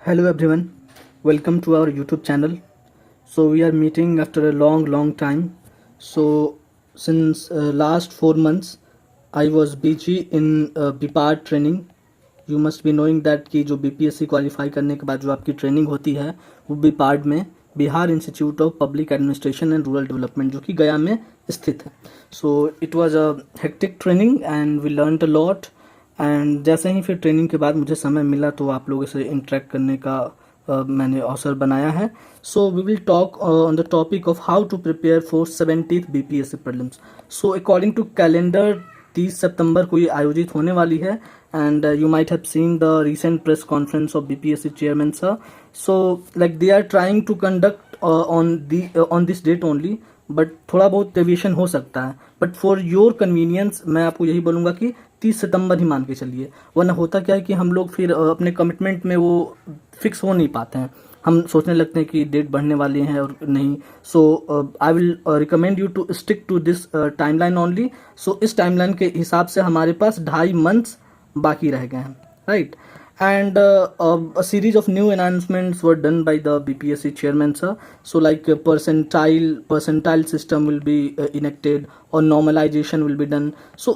Hello everyone, welcome to our YouTube channel. So we are meeting after a long time. So since last 4 months I was busy in BPAR training. You must be knowing that कि जो BPSC qualify करने के बाद जो आपकी training होती है वो BPAR में Bihar institute of public administration and rural development जो कि गया में स्थित है. So it was a hectic training and we learned a lot. And जैसे ही फिर ट्रेनिंग के बाद मुझे समय मिला तो आप लोगों से इंटरेक्ट करने का मैंने अवसर बनाया है. So we will talk on the topic of how to prepare for 70th BPSC prelims. So according to calendar 30 सितंबर को ये आयोजित होने वाली है. And you might have seen the recent press conference of BPSC chairman sir. So like they are trying to conduct on this date only, but थोड़ा बहुत deviation हो सकता है. बट फॉर योर कन्वीनियंस मैं आपको यही बोलूँगा कि 30 सितंबर ही मान के चलिए, वरना होता क्या है कि हम लोग फिर अपने कमिटमेंट में वो फिक्स हो नहीं पाते हैं. हम सोचने लगते हैं कि डेट बढ़ने वाली है और नहीं. So I will recommend you to stick to this timeline only. So इस टाइमलाइन के हिसाब से हमारे पास 2.5 मंथ्स बाकी रह गए हैं, right. And a series of new announcements were done by the BPSC chairman sir. So like percentile system will be enacted or normalization will be done. So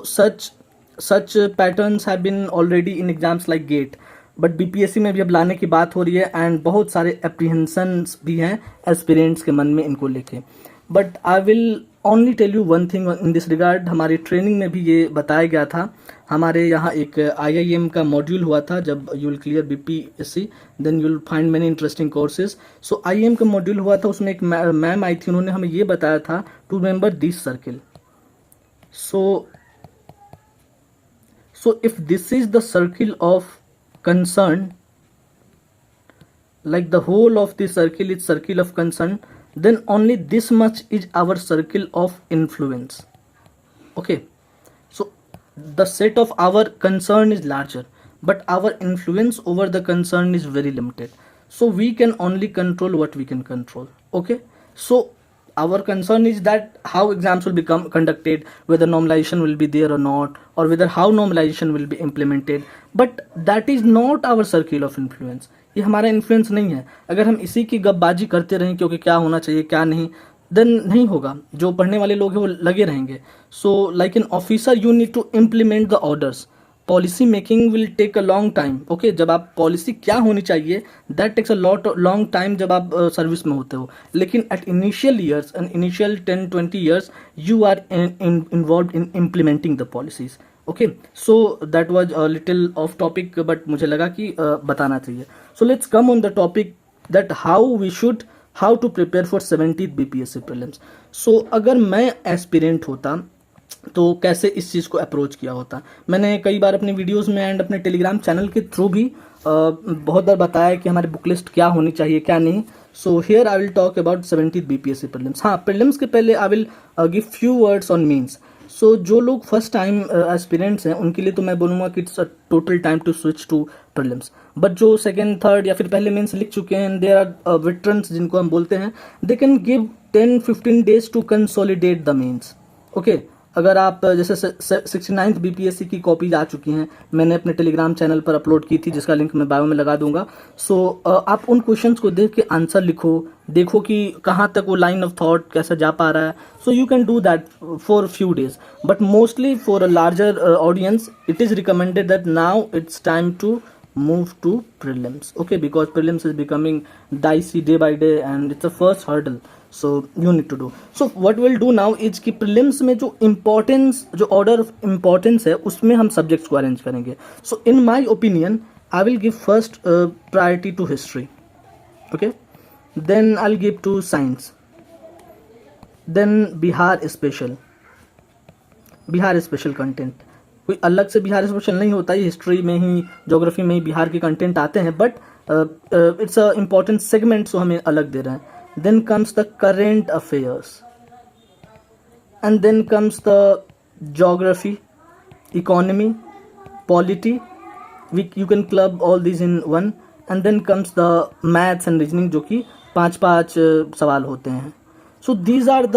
such patterns have been already in exams like GATE. But BPSC में भी अब लाने की बात हो रही है and बहुत सारे एप्रीहेंशंस भी हैं एस्पिरेंट्स के मन में इनको लेके. But I will only tell you one thing in this regard. हमारी ट्रेनिंग में भी ये बताया गया था. हमारे यहाँ एक IIM का मॉड्यूल हुआ था. जब you will clear BPSC then you will find many interesting courses. So IIM का मॉड्यूल हुआ था, उसमें एक मैम आई थी, उन्होंने हमें ये बताया था to remember this circle. So if this is the circle of concern, like the whole of the circle is circle of concern, then only this much is our circle of influence. Okay, so the set of our concern is larger, but our influence over the concern is very limited. So we can only control what we can control. Okay, so our concern is that how exams will become conducted, whether normalization will be there or not, or whether how normalization will be implemented. But that is not our circle of influence. ये हमारा influence नहीं है. अगर हम इसी की गपबाजी करते रहें क्योंकि क्या होना चाहिए क्या नहीं, देन नहीं होगा. जो पढ़ने वाले लोग हैं वो लगे रहेंगे. So like an officer you need to implement the orders. Policy making will take a long time. Okay, जब आप पॉलिसी क्या होनी चाहिए that takes a long time जब आप सर्विस में होते हो. लेकिन at initial years and initial 10-20 years you are involve in implementing the policies. Okay, so that was a little off topic, but मुझे लगा कि बताना चाहिए. So let's come on the topic that how to prepare for 70th BPSC prelims. So अगर मैं aspirant होता तो कैसे इस चीज़ को अप्रोच किया होता. मैंने कई बार अपने वीडियोस में एंड अपने टेलीग्राम चैनल के थ्रू भी बहुत बार बताया कि हमारी बुक लिस्ट क्या होनी चाहिए क्या नहीं. So here I will talk about 70th BPSC prelims. हाँ, प्रीलिम्स के पहले I will give few words on means. So जो लोग फर्स्ट टाइम एस्पिरेंट्स हैं उनके लिए तो मैं बोलूँगा कि it's a total time to switch to prelims. But जो सेकेंड थर्ड या फिर पहले मेंस लिख चुके हैं, देयर आर वेटरन्स जिनको हम बोलते हैं, they can give 10-15 days to consolidate the mains. Okay, अगर आप जैसे 69th BPSC की कॉपीज आ चुकी हैं, मैंने अपने टेलीग्राम चैनल पर अपलोड की थी जिसका लिंक मैं बायो में लगा दूंगा. सो आप उन क्वेश्चंस को देख के आंसर लिखो, देखो कि कहाँ तक वो लाइन ऑफ थॉट कैसे जा पा रहा है. So you can do that for few days, but mostly for a larger audience it is recommended that now it's time to move to prelims. Okay, because prelims is becoming dicey day by day and it's a first hurdle, so you need to do. So what we'll do now is कि prelims में जो importance, जो order of importance है उसमें हम subjects को arrange करेंगे. So in my opinion I will give first priority to history. Okay, then I'll give to science, then Bihar special content. कोई अलग से बिहार स्पेशल नहीं होता है, हिस्ट्री में ही ज्योग्राफी में ही बिहार के कंटेंट आते हैं, but it's a important segment, so हमें अलग दे रहे हैं. Then comes the current affairs and then comes the geography, economy, polity. You can club all this in one. And then comes the maths and reasoning जो कि 5-5 सवाल होते हैं. So these are the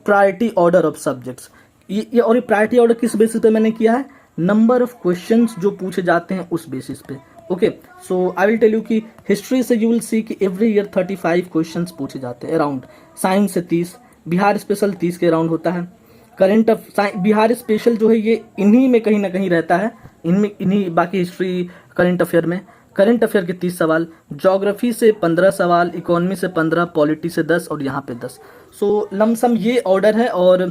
priority order of subjects. ये और ये priority order किस basis पे मैंने किया है? नंबर ऑफ क्वेश्चंस जो पूछे जाते हैं उस बेसिस पे. Okay, so I will tell you कि हिस्ट्री से यू विल सी कि एवरी ईयर 35 क्वेश्चंस पूछे जाते हैं अराउंड, साइंस से 30, बिहार स्पेशल 30 के अराउंड होता है। करंट बिहार स्पेशल जो है ये इन्हीं में कहीं ना कहीं रहता है, इनमें इन्हीं, बाकी हिस्ट्री करंट अफेयर में, करंट अफेयर के 30 सवाल, ज्योग्राफी से 15 सवाल, इकोनॉमी से 15, पॉलिटी से 10 और यहाँ पे 10। सो लमसम ये ऑर्डर है और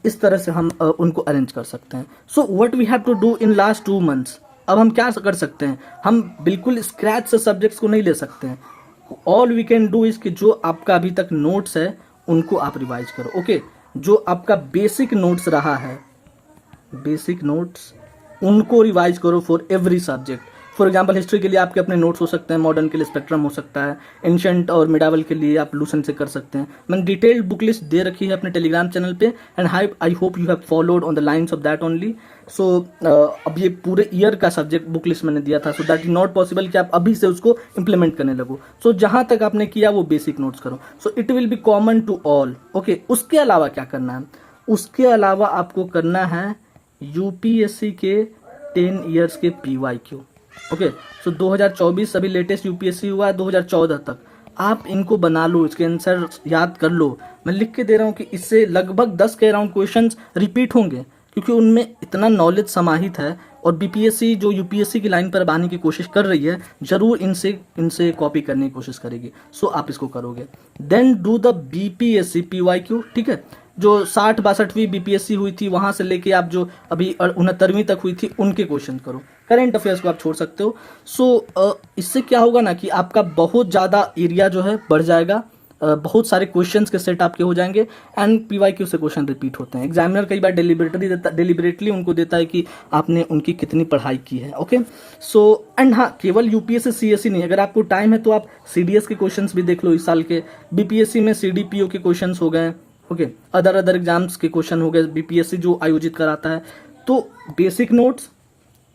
इस तरह से हम उनको अरेंज कर सकते हैं। So what we have to do in last 2 months, अब हम क्या कर सकते हैं, हम बिल्कुल स्क्रैच से सब्जेक्ट्स को नहीं ले सकते हैं। All we can do is कि जो आपका अभी तक नोट्स है उनको आप रिवाइज करो। ओके, जो आपका बेसिक नोट्स रहा है, बेसिक नोट्स उनको रिवाइज करो for every subject. For example history के लिए आपके अपने नोट्स हो सकते हैं, मॉडर्न के लिए स्पेक्ट्रम हो सकता है, एंशंट और मिडावल के लिए आप लूसेंट से कर सकते हैं। मैंने डिटेल्ड बुक लिस्ट दे रखी है अपने टेलीग्राम चैनल पे and I hope you have followed on the lines of that only. So अब ये पूरे ईयर का सब्जेक्ट बुक लिस्ट मैंने दिया था, so that is not possible कि आप अभी से उसको इंप्लीमेंट करने लगो। सो जहां तक आपने किया वो बेसिक नोट्स करो, so it will be common to all. Okay, उसके अलावा क्या करना है, उसके अलावा आपको करना है यूपीएससी के 10 ईयर्स के PYQ। ओके, सो 2024 अभी लेटेस्ट यूपीएससी हुआ है, 2014 तक आप इनको बना लो, इसके आंसर याद कर लो। मैं लिख के दे रहा हूँ कि इससे लगभग 10 के अराउंड क्वेश्चंस रिपीट होंगे, क्योंकि उनमें इतना नॉलेज समाहित है। और बीपीएससी जो यूपीएससी की लाइन पर आने की कोशिश कर रही है, जरूर इनसे कॉपी करने की कोशिश करेगी। सो आप इसको करोगे। Then do the BPSC PYQ, ठीक है, जो 60-62वीं बीपीएससी हुई थी वहां से लेके आप जो अभी 69वीं तक हुई थी उनके क्वेश्चन करो। करंट अफेयर्स को आप छोड़ सकते हो। सो इससे क्या होगा ना कि आपका बहुत ज़्यादा एरिया जो है बढ़ जाएगा, बहुत सारे क्वेश्चंस के सेट आपके हो जाएंगे एंड PYQ से क्वेश्चन रिपीट होते हैं। एग्जामिनर कई बार डेलिबरेटली उनको देता है कि आपने उनकी कितनी पढ़ाई की है। ओके, सो एंड हाँ, केवल यूपीएससी CSE नहीं, अगर आपको टाइम है तो आप CDS के क्वेश्चंस भी देख लो इस साल के। बीपीएससी में CDPO के क्वेश्चंस हो गए, ओके, अदर एग्जाम्स के क्वेश्चन हो गए बीपीएससी जो आयोजित कराता है। तो बेसिक नोट्स,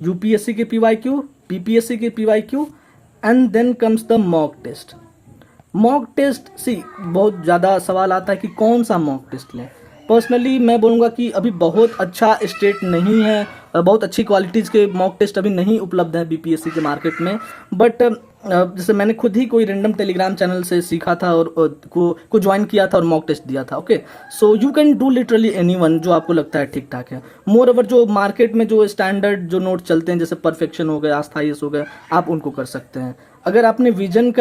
यूपीएससी के PYQ, बीपीएससी के PYQ and then comes the mock test. Mock test बहुत ज़्यादा सवाल आता है कि कौन सा मॉक टेस्ट लें। पर्सनली मैं बोलूँगा कि अभी बहुत अच्छा स्टेट नहीं है, बहुत अच्छी क्वालिटीज़ के मॉक टेस्ट अभी नहीं उपलब्ध है बीपीएससी के मार्केट में। बट जैसे मैंने खुद ही कोई रैंडम टेलीग्राम चैनल से सीखा था और को ज्वाइन किया था और मॉक टेस्ट दिया था। Okay, so you can do literally anyone जो आपको लगता है ठीक ठाक है। मोर ओवर जो मार्केट में जो स्टैंडर्ड जो नोट चलते हैं, जैसे परफेक्शन हो गया, आस्था IAS हो गया, आप उनको कर सकते हैं। अगर आपने विजन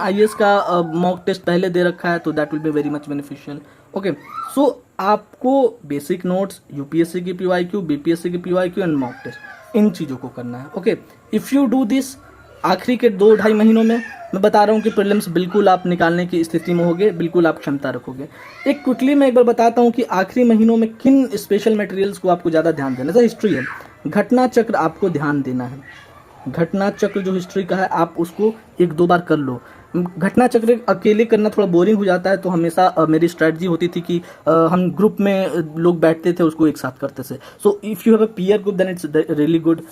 IAS का मॉक टेस्ट पहले दे रखा है तो that will be very much beneficial. Okay, so आपको बेसिक नोट्स, यूपीएससी की PYQ, बीपीएससी की PYQ एंड मॉक टेस्ट, इन चीज़ों को करना है। Okay, if you do this, आखिरी के 2-2.5 महीनों में मैं बता रहा हूँ कि प्रीलिम्स बिल्कुल आप निकालने की स्थिति में होगे, बिल्कुल आप क्षमता रखोगे। एक क्विकली मैं एक बार बताता हूँ कि आखिरी महीनों में किन स्पेशल मटेरियल्स को आपको ज़्यादा ध्यान देना है। जैसे हिस्ट्री है, घटना चक्र आपको ध्यान देना है। घटना चक्र जो हिस्ट्री का है आप उसको 1-2 बार कर लो। घटना चक्र अकेले करना थोड़ा बोरिंग हो जाता है, तो हमेशा मेरी स्ट्रैटेजी होती थी कि हम ग्रुप में लोग बैठते थे, उसको एक साथ करते थे। So if you have a peer group then it's really good.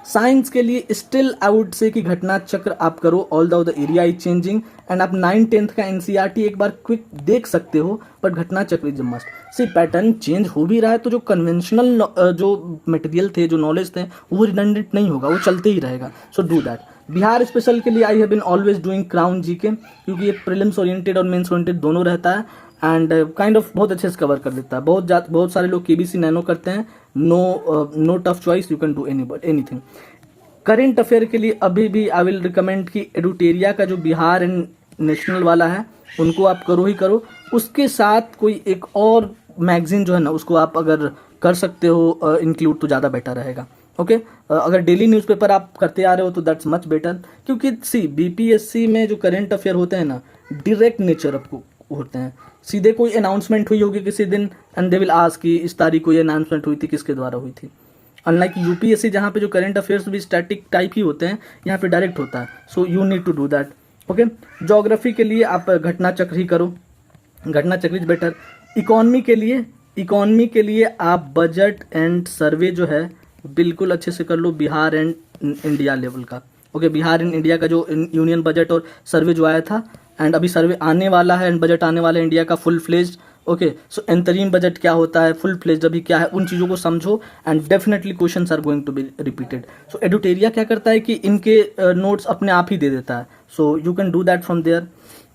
Science के लिए स्टिल आई वुड से कि घटना चक्र आप करो, all the area is changing and आप 9-10th का NCERT एक बार क्विक देख सकते हो, but Ghatna Chakra is must. See pattern change हो भी रहा है तो जो कन्वेंशनल जो मटेरियल थे, जो नॉलेज थे, वो रिडंडेंट नहीं होगा, वो चलते ही रहेगा। So do that. Bihar special के लिए I have been always doing crown GK, क्योंकि ये प्रीलिम्स ओरिएंटेड और मेंस ओरिएंटेड दोनों रहता है एंड काइंड ऑफ बहुत अच्छे से कवर कर देता है। बहुत सारे लोग KBC नैनो करते हैं। No tough choice, you can do anything. Current affair के लिए अभी भी आई विल रिकमेंड कि एडुटेरिया का जो बिहार एंड नेशनल वाला है उनको आप करो ही करो। उसके साथ कोई एक और मैगजीन जो है ना, उसको आप अगर कर सकते हो इंक्लूड तो ज़्यादा बेटर रहेगा। ओके, अगर डेली न्यूज़पेपर आप करते आ रहे हो तो दैट्स मच बेटर, क्योंकि BPSC में जो करंट अफेयर होते हैं ना, डायरेक्ट नेचर आपको होते हैं। सीधे कोई अनाउंसमेंट हुई होगी किसी दिन एंड दे विल आस्क कि इस तारीख को ये अनाउंसमेंट हुई थी, किसके द्वारा हुई थी। अनलाइक यूपीएससी जहाँ पे जो करंट अफेयर्स भी स्टैटिक टाइप ही होते हैं, यहाँ पे डायरेक्ट होता है। So you need to do that. Okay, geography के लिए आप घटना चक्र ही करो, घटना चक्र इज बेटर। इकोनॉमी के लिए आप बजट एंड सर्वे जो है बिल्कुल अच्छे से कर लो, बिहार एंड इंडिया लेवल का। ओके, बिहार एंड इंडिया का जो यूनियन बजट और सर्वे जो आया था, एंड अभी सर्वे आने वाला है एंड बजट आने वाला है इंडिया का फुल फ्लेज्ड, ओके, सो इंतरीम बजट क्या होता है, फुल फ्लेज्ड अभी क्या है, उन चीज़ों को समझो and definitely questions are going to be repeated. So एडुटेरिया क्या करता है कि इनके नोट्स अपने आप ही दे देता है, so you can do that from there.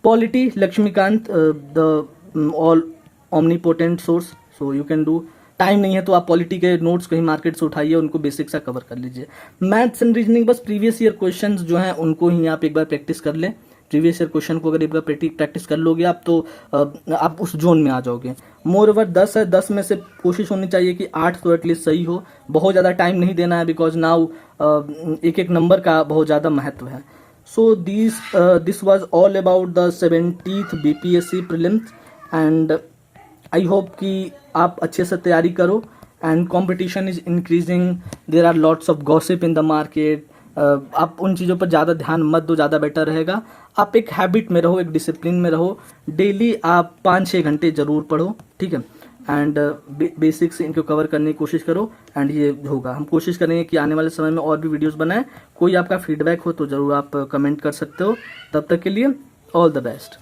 Polity Laxmikanth, the all omnipotent source, so you can do. Time नहीं है तो आप पॉलिटी के नोट्स कहीं मार्केट से उठाइए, उनको बेसिक सा कवर कर लीजिए। मैथ्स एंड रीजनिंग बस प्रीवियस ईयर क्वेश्चंस जो हैं उनको ही आप एक बार प्रैक्टिस कर लें। प्रीवियस ईयर क्वेश्चन को अगर एक बार प्रैक्टिस कर लोगे आप तो आप उस जोन में आ जाओगे। मोर ओवर 10 है, 10 में से कोशिश होनी चाहिए कि 8 तो एटलीस्ट सही हो। बहुत ज़्यादा टाइम नहीं देना है बिकॉज नाउ एक एक नंबर का बहुत ज़्यादा महत्व है। So this was all about the 70th BPSC prelims and I hope कि आप अच्छे से तैयारी करो and competition is increasing, there are lots of gossip in the market. आप उन चीज़ों पर ज़्यादा ध्यान मत दो, ज़्यादा बेटर रहेगा। आप एक हैबिट में रहो, एक डिसिप्लिन में रहो, डेली आप 5-6 घंटे ज़रूर पढ़ो, ठीक है। एंड बेसिक्स इनको कवर करने की कोशिश करो एंड ये होगा। हम कोशिश करेंगे कि आने वाले समय में और भी वीडियोस बनाएं। कोई आपका फीडबैक हो तो ज़रूर आप कमेंट कर सकते हो। तब तक के लिए ऑल द बेस्ट।